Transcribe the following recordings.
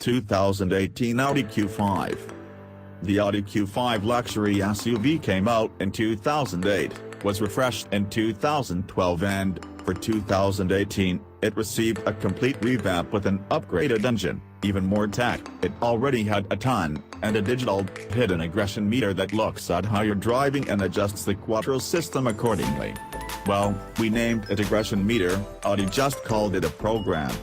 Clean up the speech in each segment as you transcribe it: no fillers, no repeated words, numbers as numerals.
2018 Audi Q5. The Audi Q5 luxury SUV came out in 2008, was refreshed in 2012 and, for 2018, it received a complete revamp with an upgraded engine, even more tech. It already had a ton, and a digital, hidden aggression meter that looks at how you're driving and adjusts the quattro system accordingly. Well, we named it aggression meter, Audi just called it a program.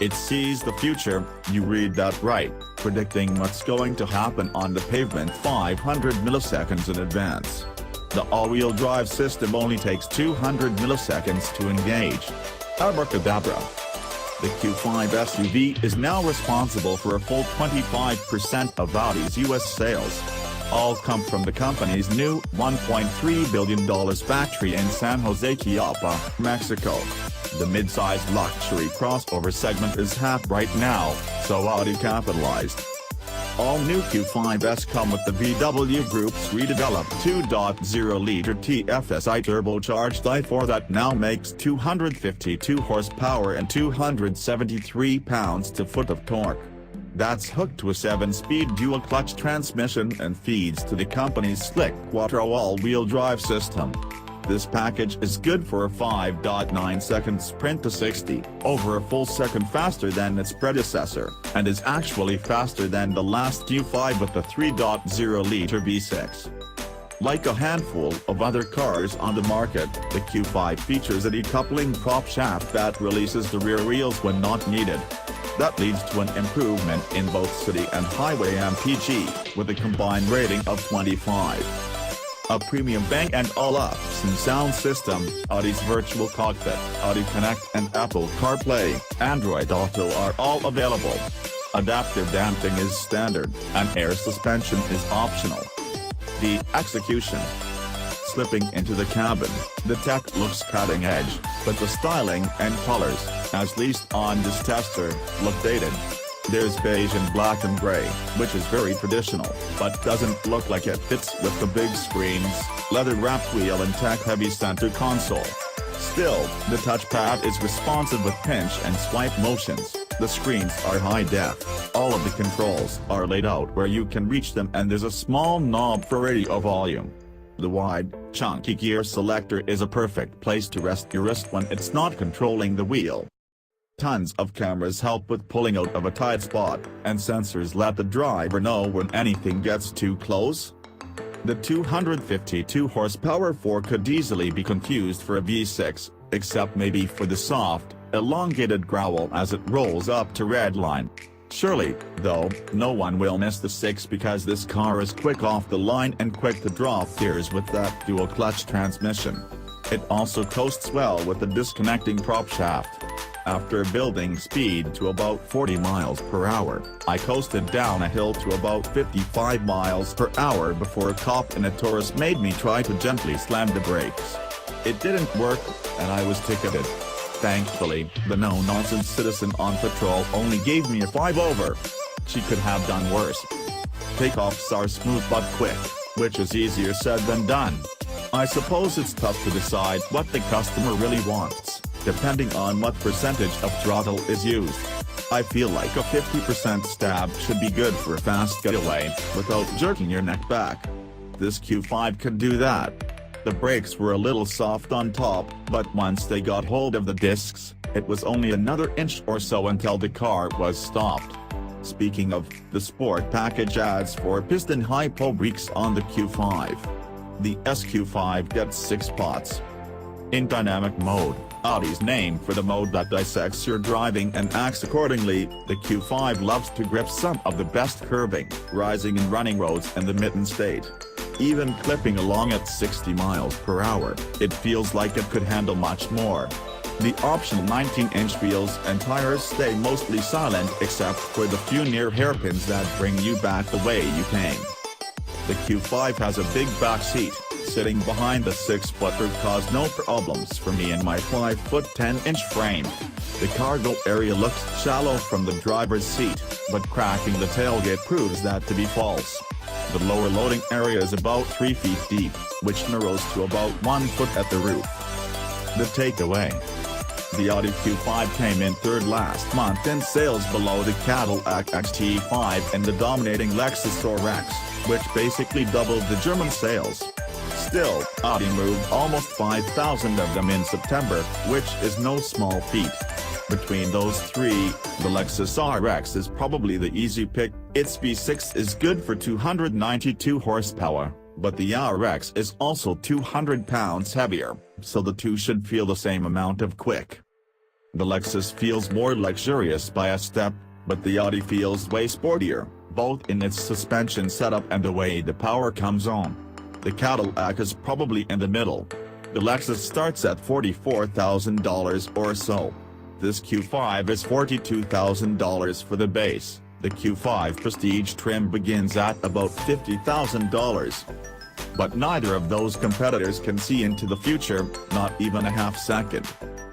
It sees the future, you read that right, predicting what's going to happen on the pavement 500 milliseconds in advance. The all-wheel drive system only takes 200 milliseconds to engage. Abracadabra. The Q5 SUV is now responsible for a full 25% of Audi's US sales. All come from the company's new $1.3 billion factory in San Jose Chiapa, Mexico. The mid-size luxury crossover segment is hot right now, so Audi capitalized. All new Q5s come with the VW Group's redeveloped 2.0-liter TFSI turbocharged i4 that now makes 252 horsepower and 273 pounds-to-foot of torque. That's hooked to a 7-speed dual-clutch transmission and feeds to the company's slick quattro all-wheel drive system. This package is good for a 5.9 second sprint to 60, over a full second faster than its predecessor, and is actually faster than the last Q5 with the 3.0-liter V6. Like a handful of other cars on the market, the Q5 features a decoupling prop shaft that releases the rear wheels when not needed. That leads to an improvement in both city and highway MPG, with a combined rating of 25. A premium Bang & Olufsen sound system, Audi's virtual cockpit, Audi Connect and Apple CarPlay, Android Auto are all available. Adaptive damping is standard, and air suspension is optional. The execution. Slipping into the cabin, the tech looks cutting edge, but the styling and colors, as least on this tester, look dated. There's beige and black and gray, which is very traditional, but doesn't look like it fits with the big screens, leather-wrapped wheel and tech-heavy center console. Still, the touchpad is responsive with pinch and swipe motions, the screens are high-def, all of the controls are laid out where you can reach them, and there's a small knob for radio volume. The wide, chunky gear selector is a perfect place to rest your wrist when it's not controlling the wheel. Tons of cameras help with pulling out of a tight spot, and sensors let the driver know when anything gets too close. The 252 horsepower 4 could easily be confused for a V6, except maybe for the soft, elongated growl as it rolls up to redline. Surely, though, no one will miss the 6 because this car is quick off the line and quick to drop gears with that dual-clutch transmission. It also coasts well with the disconnecting prop shaft. After building speed to about 40 miles per hour, I coasted down a hill to about 55 miles per hour before a cop in a Taurus made me try to gently slam the brakes. It didn't work, and I was ticketed. Thankfully, the no-nonsense citizen on patrol only gave me a 5 over. She could have done worse. Takeoffs are smooth but quick, which is easier said than done. I suppose it's tough to decide what the customer really wants, depending on what percentage of throttle is used. I feel like a 50% stab should be good for a fast getaway, without jerking your neck back. This Q5 can do that. The brakes were a little soft on top, but once they got hold of the discs, it was only another inch or so until the car was stopped. Speaking of, the sport package adds 4 piston hypo brakes on the Q5. The SQ5 gets 6 spots. In dynamic mode, Audi's name for the mode that dissects your driving and acts accordingly, the Q5 loves to grip some of the best curving, rising and running roads in the Mitten State. Even clipping along at 60 miles per hour, it feels like it could handle much more. The optional 19-inch wheels and tires stay mostly silent except for the few near hairpins that bring you back the way you came. The Q5 has a big back seat. Sitting behind the 6-footer caused no problems for me in my 5-foot 10-inch frame. The cargo area looks shallow from the driver's seat, but cracking the tailgate proves that to be false. The lower loading area is about 3 feet deep, which narrows to about 1 foot at the roof. The takeaway. The Audi Q5 came in third last month in sales, below the Cadillac XT5 and the dominating Lexus RX, which basically doubled the German sales. Still, Audi moved almost 5,000 of them in September, which is no small feat. Between those three, the Lexus RX is probably the easy pick. Its V6 is good for 292 horsepower, but the RX is also 200 pounds heavier, so the two should feel the same amount of quick. The Lexus feels more luxurious by a step, but the Audi feels way sportier, both in its suspension setup and the way the power comes on. The Cadillac is probably in the middle. The Lexus starts at $44,000 or so. This Q5 is $42,000 for the base. The Q5 Prestige trim begins at about $50,000. But neither of those competitors can see into the future, not even a half second.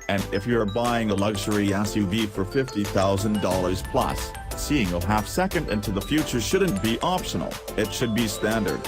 And if you're buying a luxury SUV for $50,000 plus, seeing a half second into the future shouldn't be optional, it should be standard.